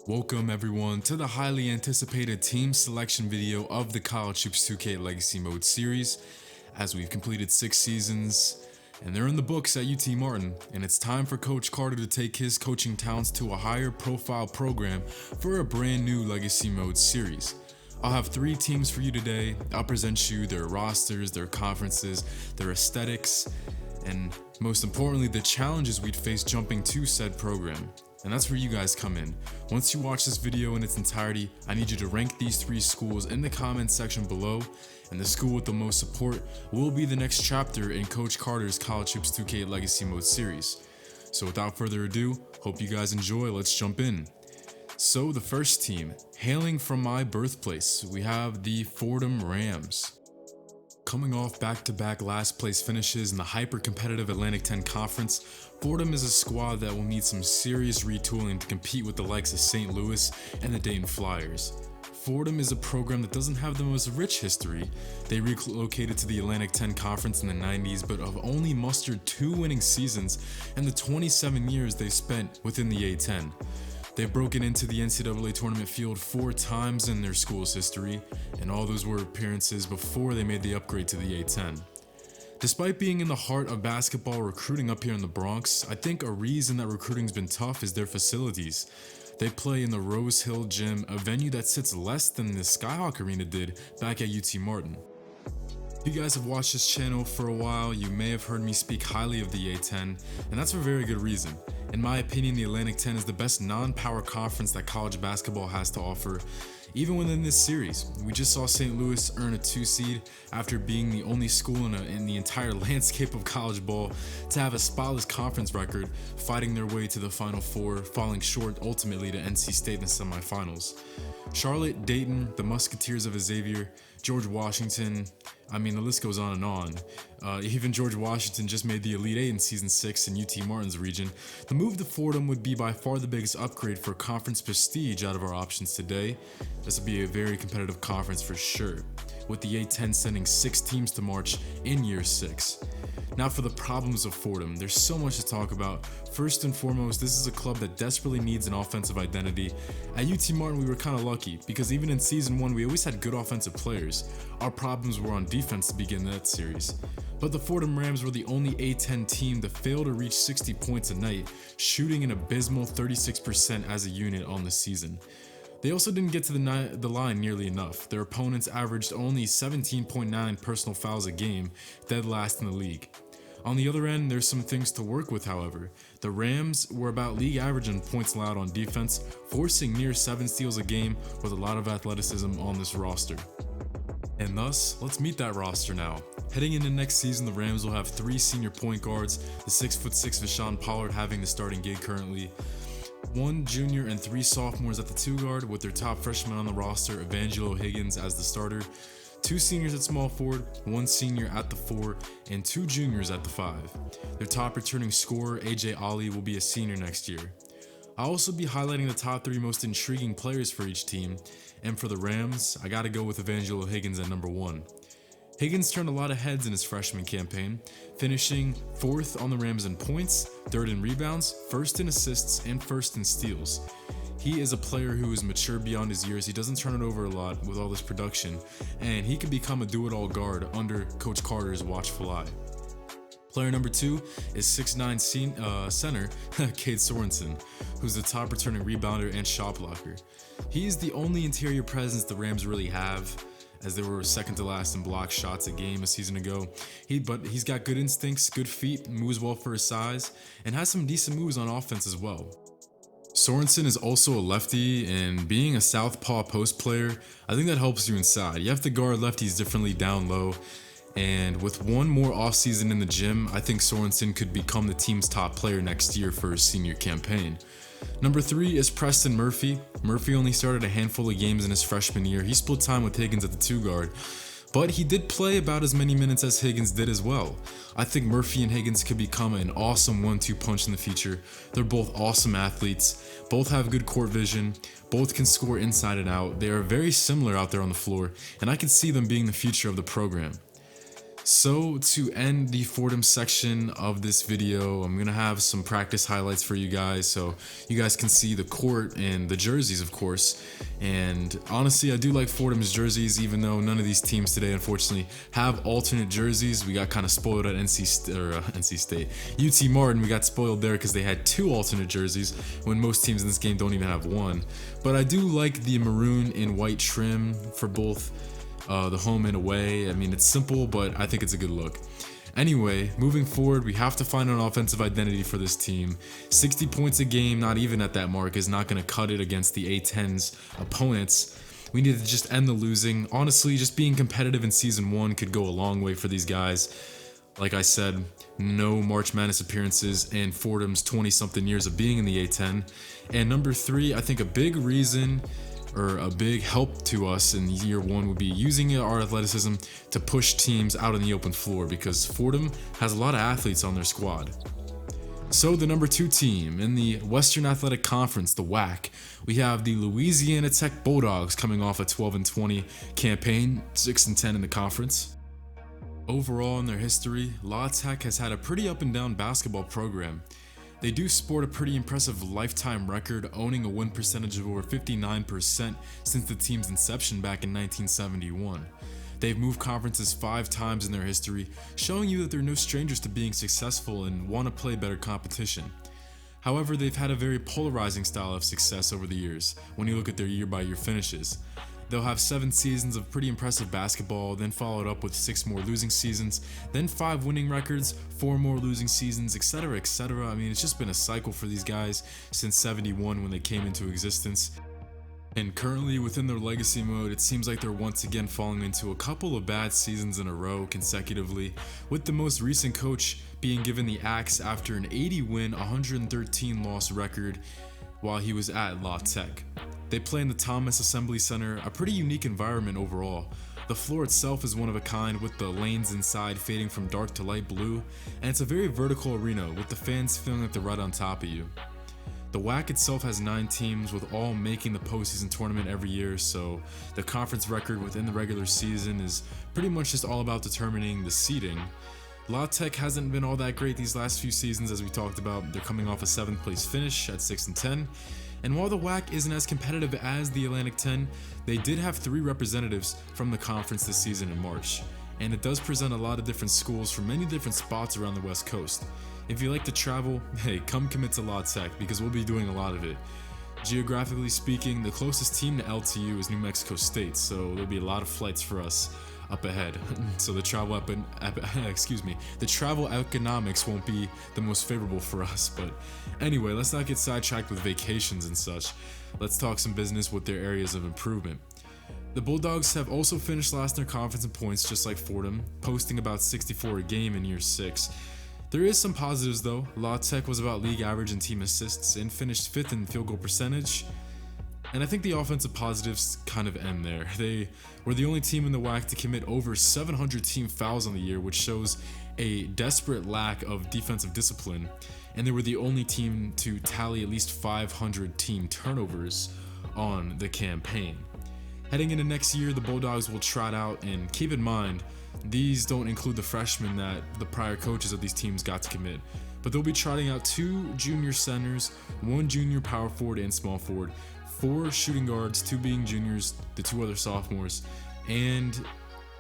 Welcome everyone to the highly anticipated team selection video of the College Hoops 2K Legacy Mode series, as we've completed 6 seasons and they're in the books at UT Martin, and it's time for Coach Carter to take his coaching talents to a higher profile program for a brand new Legacy Mode series. I'll have 3 teams for you today. I'll present you their rosters, their conferences, their aesthetics, and most importantly, the challenges we'd face jumping to said program. And that's where you guys come in. Once you watch this video in its entirety, I need you to rank these 3 schools in the comments section below, and the school with the most support will be the next chapter in Coach Carter's College Hoops 2K Legacy Mode series. So without further ado, hope you guys enjoy. Let's jump in. So the first team, hailing from my birthplace, we have the Fordham Rams. Coming off back-to-back last place finishes in the hyper-competitive Atlantic 10 Conference, Fordham is a squad that will need some serious retooling to compete with the likes of St. Louis and the Dayton Flyers. Fordham is a program that doesn't have the most rich history. They relocated to the Atlantic 10 Conference in the 90s, but have only mustered 2 winning seasons in the 27 years they've spent within the A10. They've broken into the NCAA tournament field 4 times in their school's history, and all those were appearances before they made the upgrade to the A10. Despite being in the heart of basketball recruiting up here in the Bronx, I think a reason that recruiting's been tough is their facilities. They play in the Rose Hill Gym, a venue that sits less than the Skyhawk Arena did back at UT Martin. If you guys have watched this channel for a while, you may have heard me speak highly of the A10, and that's for a very good reason. In my opinion, the Atlantic 10 is the best non-power conference that college basketball has to offer. Even within this series, we just saw St. Louis earn a 2 seed after being the only school in the entire landscape of college ball to have a spotless conference record, fighting their way to the Final Four, falling short ultimately to NC State in the semifinals. Charlotte, Dayton, the Musketeers of Xavier, George Washington, I mean the list goes on and on. Even George Washington just made the Elite 8 in Season 6 in UT Martin's region. The move to Fordham would be by far the biggest upgrade for conference prestige out of our options today. This will be a very competitive conference for sure, with the A10 sending 6 teams to March in year 6. Now for the problems of Fordham, there's so much to talk about. First and foremost, this is a club that desperately needs an offensive identity. At UT Martin, we were kind of lucky, because even in Season 1, we always had good offensive players. Our problems were on defense to begin that series. But the Fordham Rams were the only A10 team to fail to reach 60 points a night, shooting an abysmal 36% as a unit on the season. They also didn't get to the line nearly enough. Their opponents averaged only 17.9 personal fouls a game, dead last in the league. On the other end, there's some things to work with, however. The Rams were about league average in points allowed on defense, forcing near 7 steals a game with a lot of athleticism on this roster. And thus, let's meet that roster now. Heading into next season, the Rams will have 3 senior point guards, the 6'6" Vashawn Pollard having the starting gig currently, 1 junior and 3 sophomores at the 2 guard, with their top freshman on the roster, Evangelo Higgins, as the starter, 2 seniors at small forward, 1 senior at the 4, and 2 juniors at the 5. Their top returning scorer, AJ Ali, will be a senior next year. I'll also be highlighting the top 3 most intriguing players for each team, and for the Rams, I gotta go with Evangelo Higgins at number 1. Higgins turned a lot of heads in his freshman campaign, finishing 4th on the Rams in points, 3rd in rebounds, 1st in assists, and 1st in steals. He is a player who is mature beyond his years. He doesn't turn it over a lot with all this production, and he could become a do-it-all guard under Coach Carter's watchful eye. Player number 2 is 6'9" center Cade Sorensen, who's the top returning rebounder and shot blocker. He is the only interior presence the Rams really have, as they were second to last in block shots a game a season ago. But he's got good instincts, good feet, moves well for his size, and has some decent moves on offense as well. Sorensen is also a lefty, and being a southpaw post player, I think that helps you inside. You have to guard lefties differently down low, and with one more offseason in the gym, I think Sorensen could become the team's top player next year for his senior campaign. Number 3 is Preston Murphy. Murphy only started a handful of games in his freshman year. He split time with Higgins at the 2 guard, but he did play about as many minutes as Higgins did as well. I think Murphy and Higgins could become an awesome 1-2 punch in the future. They're both awesome athletes, both have good court vision, both can score inside and out. They are very similar out there on the floor, and I can see them being the future of the program. So to end the Fordham section of this video, I'm gonna have some practice highlights for you guys so you guys can see the court and the jerseys, of course. And honestly, I do like Fordham's jerseys, even though none of these teams today unfortunately have alternate jerseys. We got kind of spoiled at NC State. UT Martin, we got spoiled there because they had 2 alternate jerseys when most teams in this game don't even have 1. But I do like the maroon and white trim for both the home and away. I mean, it's simple, but I think it's a good look. Anyway, moving forward, we have to find an offensive identity for this team. 60 points a game, not even at that mark, is not going to cut it against the A10's opponents. We need to just end the losing. Honestly, just being competitive in Season 1 could go a long way for these guys. Like I said, no March Madness appearances and Fordham's 20-something years of being in the A10. And number 3, I think a big reason or a big help to us in year 1 would be using our athleticism to push teams out on the open floor, because Fordham has a lot of athletes on their squad. So the number 2 team in the Western Athletic Conference, the WAC, we have the Louisiana Tech Bulldogs coming off a 12-20 campaign, 6-10 in the conference. Overall in their history, La Tech has had a pretty up and down basketball program. They do sport a pretty impressive lifetime record, owning a win percentage of over 59% since the team's inception back in 1971. They've moved conferences 5 times in their history, showing you that they're no strangers to being successful and want to play better competition. However, they've had a very polarizing style of success over the years when you look at their year-by-year finishes. They'll have 7 seasons of pretty impressive basketball, then followed up with 6 more losing seasons, then 5 winning records, 4 more losing seasons, etc, etc. I mean, it's just been a cycle for these guys since 71 when they came into existence. And currently within their legacy mode, it seems like they're once again falling into a couple of bad seasons in a row consecutively, with the most recent coach being given the axe after an 80-win, 113-loss record while he was at La Tech. They play in the Thomas Assembly Center, a pretty unique environment overall. The floor itself is one of a kind, with the lanes inside fading from dark to light blue, and it's a very vertical arena with the fans feeling like they're right on top of you. The WAC itself has 9 teams, with all making the postseason tournament every year, so the conference record within the regular season is pretty much just all about determining the seeding. La Tech hasn't been all that great these last few seasons, as we talked about. They're coming off a 7th place finish at 6-10. And while the WAC isn't as competitive as the Atlantic 10, they did have 3 representatives from the conference this season in March. And it does present a lot of different schools from many different spots around the West Coast. If you like to travel, hey, come commit to La Tech, because we'll be doing a lot of it. Geographically speaking, the closest team to LTU is New Mexico State, so there'll be a lot of flights for us up ahead. So the travel the travel economics won't be the most favorable for us. But anyway, let's not get sidetracked with vacations and such. Let's talk some business with their areas of improvement. The Bulldogs have also finished last in their conference in points, just like Fordham, posting about 64 a game in year 6. There is some positives though. La Tech was about league average in team assists and finished 5th in field goal percentage. And I think the offensive positives kind of end there. They were the only team in the WAC to commit over 700 team fouls on the year, which shows a desperate lack of defensive discipline. And they were the only team to tally at least 500 team turnovers on the campaign. Heading into next year, the Bulldogs will trot out, and keep in mind, these don't include the freshmen that the prior coaches of these teams got to commit. But they'll be trotting out 2 junior centers, 1 junior power forward and small forward, 4 shooting guards, 2 being juniors, the 2 other sophomores, and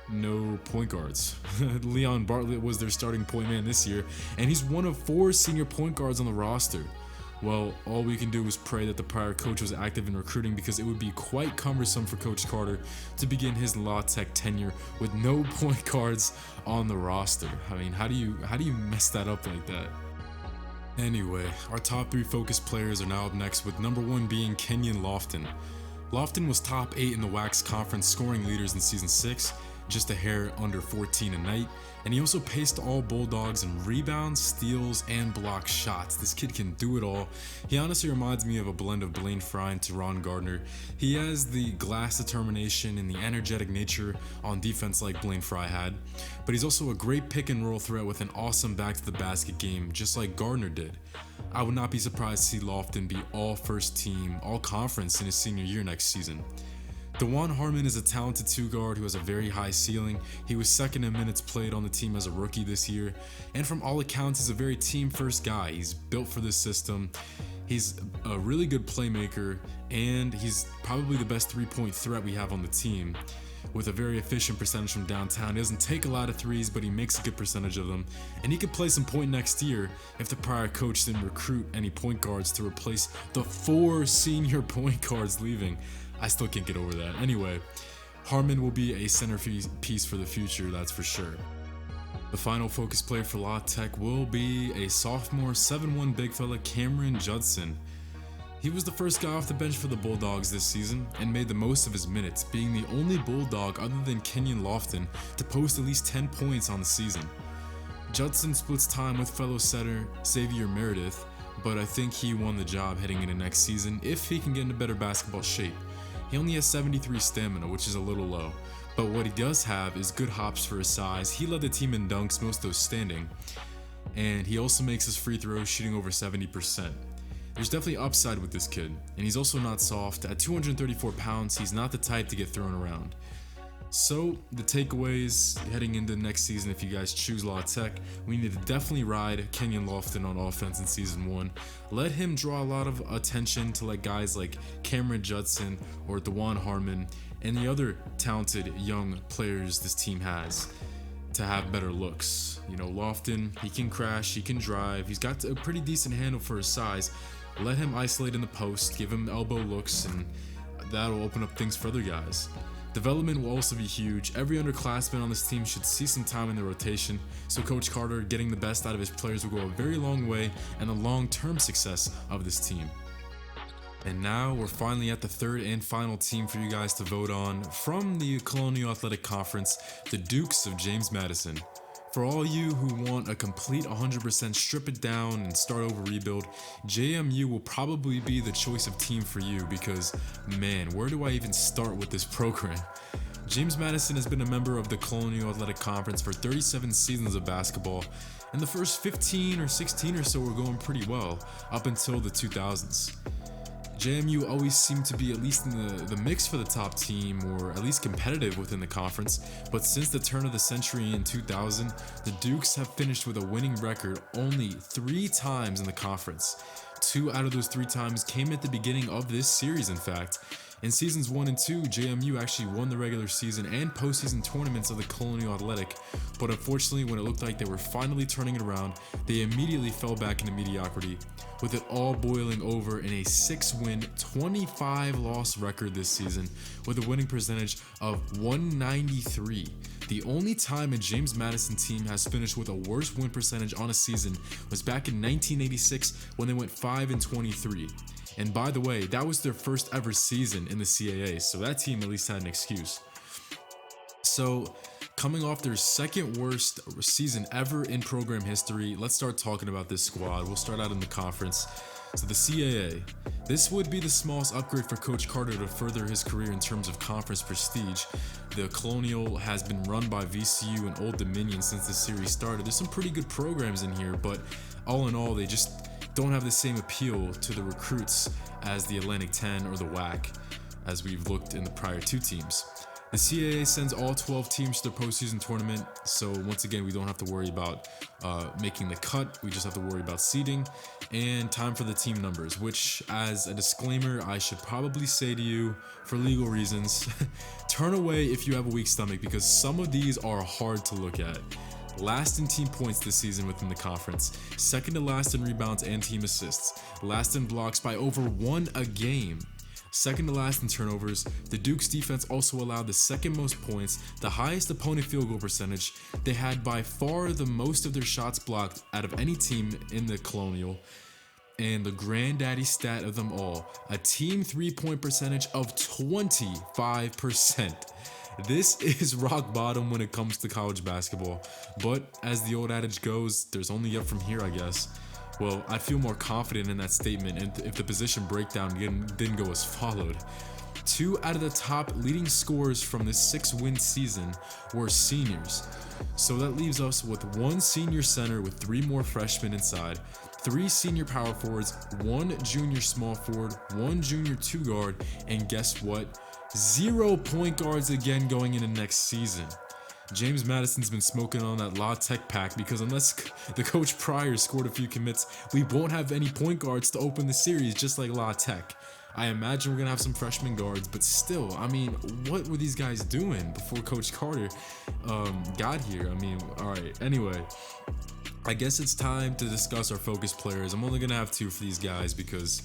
no point guards. Leon Bartlett was their starting point man this year, and he's one of 4 senior point guards on the roster. Well, all we can do is pray that the prior coach was active in recruiting, because it would be quite cumbersome for Coach Carter to begin his La Tech tenure with no point guards on the roster. I mean, how do you mess that up like that? Anyway, our top 3 focus players are now up next, with number 1 being Kenyon Lofton. Lofton was top 8 in the WAC's conference scoring leaders in season 6, just a hair under 14 a night, and he also paced all Bulldogs in rebounds, steals, and block shots. This kid can do it all. He honestly reminds me of a blend of Blaine Fry and Teron Gardner. He has the glass determination and the energetic nature on defense like Blaine Fry had, but he's also a great pick and roll threat with an awesome back to the basket game, just like Gardner did. I would not be surprised to see Lofton be all first team, all conference in his senior year next season. DeJuan Harmon is a talented two-guard who has a very high ceiling. He was second in minutes played on the team as a rookie this year, and from all accounts, he's a very team-first guy. He's built for this system. He's a really good playmaker, and he's probably the best three-point threat we have on the team, with a very efficient percentage from downtown. He doesn't take a lot of threes, but he makes a good percentage of them, and he could play some point next year if the prior coach didn't recruit any point guards to replace the 4 senior point guards leaving. I still can't get over that. Anyway, Harmon will be a centerpiece for the future, that's for sure. The final focus player for La Tech will be a sophomore 7'1" big fella, Cameron Judson. He was the first guy off the bench for the Bulldogs this season and made the most of his minutes, being the only Bulldog other than Kenyon Lofton to post at least 10 points on the season. Judson splits time with fellow setter Xavier Meredith, but I think he won the job heading into next season if he can get into better basketball shape. He only has 73 stamina, which is a little low, but what he does have is good hops for his size. He led the team in dunks, most of those standing, and he also makes his free throws shooting over 70%. There's definitely upside with this kid, and he's also not soft. At 234 pounds, he's not the type to get thrown around. So, the takeaways heading into next season, if you guys choose La Tech, we need to definitely ride Kenyon Lofton on offense in Season 1. Let him draw a lot of attention to like guys like Cameron Judson or DeJuan Harmon and the other talented young players this team has to have better looks. You know, Lofton, he can crash, he can drive, he's got a pretty decent handle for his size. Let him isolate in the post, give him elbow looks, and that'll open up things for other guys. Development will also be huge. Every underclassman on this team should see some time in the rotation, so Coach Carter getting the best out of his players will go a very long way in the long-term success of this team. And now we're finally at the third and final team for you guys to vote on from the Colonial Athletic Conference, the Dukes of James Madison. For all you who want a complete 100% strip it down and start over rebuild, JMU will probably be the choice of team for you because, man, where do I even start with this program? James Madison has been a member of the Colonial Athletic Conference for 37 seasons of basketball, and the first 15 or 16 or so were going pretty well, up until the 2000s. JMU always seemed to be at least in the mix for the top team, or at least competitive within the conference, but since the turn of the century in 2000, the Dukes have finished with a winning record only 3 times in the conference. 2 out of those 3 times came at the beginning of this series, in fact. In seasons 1 and 2, JMU actually won the regular season and postseason tournaments of the Colonial Athletic, but unfortunately when it looked like they were finally turning it around, they immediately fell back into mediocrity, with it all boiling over in a 6-win, 25-loss record this season, with a winning percentage of 193. The only time a James Madison team has finished with a worse win percentage on a season was back in 1986 when they went 5-23. And by the way, that was their first ever season in the CAA, so that team at least had an excuse. So, coming off their second worst season ever in program history, let's start talking about this squad. We'll start out in the conference. So the CAA, this would be the smallest upgrade for Coach Carter to further his career in terms of conference prestige. The Colonial has been run by VCU and Old Dominion since the series started. There's some pretty good programs in here, but all in all, they just don't have the same appeal to the recruits as the Atlantic 10 or the WAC, as we've looked in the prior 2 teams. The CAA sends all 12 teams to the postseason tournament, so once again, we don't have to worry about making the cut. We just have to worry about seeding and time for the team numbers, which, as a disclaimer, I should probably say to you, for legal reasons, turn away if you have a weak stomach, because some of these are hard to look at. Last in team points this season within the conference, second to last in rebounds and team assists, last in blocks by over 1 a game, second to last in turnovers. The Dukes defense also allowed the second most points, the highest opponent field goal percentage. They had by far the most of their shots blocked out of any team in the Colonial, and the granddaddy stat of them all, a team 3-point percentage of 25%. This is rock bottom when it comes to college basketball, but as the old adage goes, there's only up from here, I guess. Well, I feel more confident in that statement if the position breakdown didn't go as followed. 2 out of the top leading scorers from this 6-win season were seniors, so that leaves us with 1 senior center with 3 more freshmen inside, 3 senior power forwards, 1 junior small forward, 1 junior 2 guard, and guess what? 0 point guards again going into next season. James Madison's been smoking on that La Tech pack because unless the coach prior scored a few commits, we won't have any point guards to open the series, just like La Tech. I imagine we're going to have some freshman guards, but still, I mean, what were these guys doing before Coach Carter got here? I mean, all right, anyway, I guess it's time to discuss our focus players. I'm only going to have 2 for these guys because,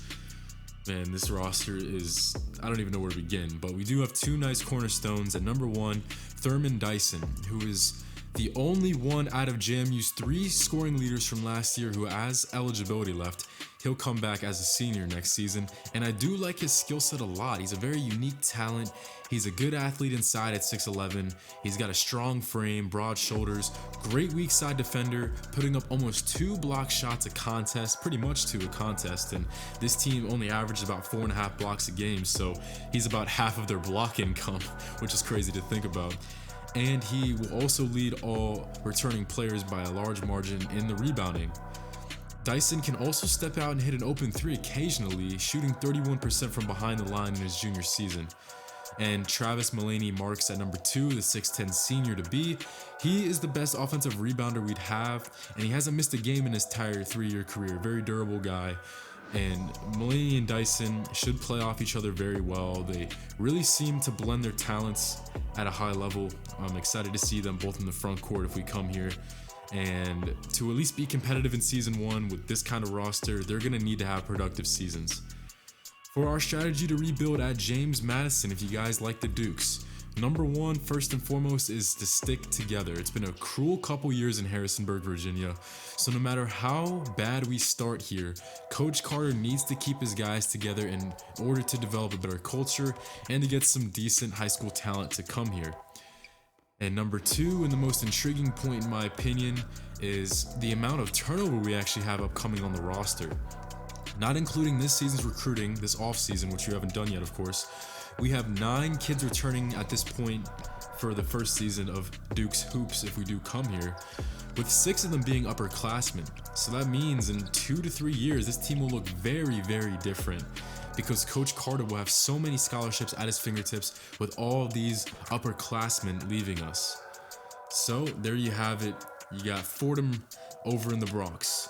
man, this roster is, I don't even know where to begin, but we do have 2 nice cornerstones. At number 1, Thurman Dyson, who is the only one out of JMU's 3 scoring leaders from last year who has eligibility left. He'll come back as a senior next season, and I do like his skill set a lot. He's a very unique talent. He's a good athlete inside at 6'11". He's got a strong frame, broad shoulders, great weak side defender, putting up almost 2 block shots a contest, pretty much 2 a contest, and this team only averaged about 4.5 blocks a game, so he's about half of their block income, which is crazy to think about. And he will also lead all returning players by a large margin in the rebounding. Dyson can also step out and hit an open 3 occasionally, shooting 31% from behind the line in his junior season. And Travis Mullaney marks at number 2, the 6'10 senior to be. He is the best offensive rebounder we'd have, and he hasn't missed a game in his entire 3-year career. Very durable guy. And Mullaney and Dyson should play off each other very well. They really seem to blend their talents at a high level. I'm excited to see them both in the front court if we come here. And to at least be competitive in season 1 with this kind of roster, they're going to need to have productive seasons. For our strategy to rebuild at James Madison, if you guys like the Dukes, number 1, first and foremost, is to stick together. It's been a cruel couple years in Harrisonburg, Virginia, so no matter how bad we start here, Coach Carter needs to keep his guys together in order to develop a better culture and to get some decent high school talent to come here. And number 2, and the most intriguing point in my opinion, is the amount of turnover we actually have upcoming on the roster. Not including this season's recruiting, this offseason, which you haven't done yet, of course. We have 9 kids returning at this point for the first season of Duke's Hoops if we do come here, with 6 of them being upperclassmen. So that means in 2 to 3 years, this team will look very, very different because Coach Carter will have so many scholarships at his fingertips with all of these upperclassmen leaving us. So there you have it. You got Fordham over in the Bronx.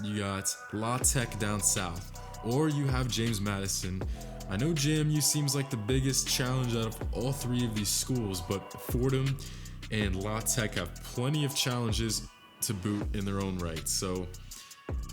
You got La Tech down south. Or you have James Madison. I know JMU seems like the biggest challenge out of all 3 of these schools, but Fordham and La Tech have plenty of challenges to boot in their own right. So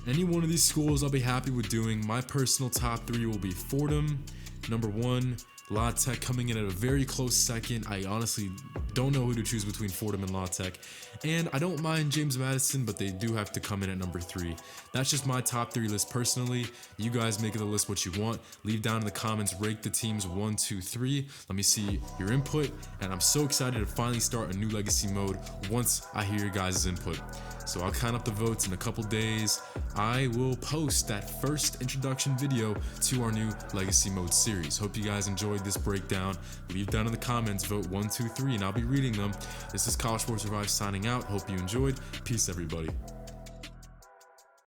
any one of these schools I'll be happy with doing. My personal top 3 will be Fordham, number 1, La Tech coming in at a very close second. I honestly don't know who to choose between Fordham and La Tech. And I don't mind James Madison, but they do have to come in at number 3. That's just my top 3 list personally. You guys make the list what you want. Leave down in the comments, rate the teams 1, 2, 3. Let me see your input. And I'm so excited to finally start a new legacy mode once I hear your guys' input. So I'll count up the votes in a couple days. I will post that first introduction video to our new Legacy Mode series. Hope you guys enjoyed this breakdown. Leave down in the comments, vote 1, 2, 3, and I'll be reading them. This is College Sports Revive signing out. Hope you enjoyed. Peace, everybody.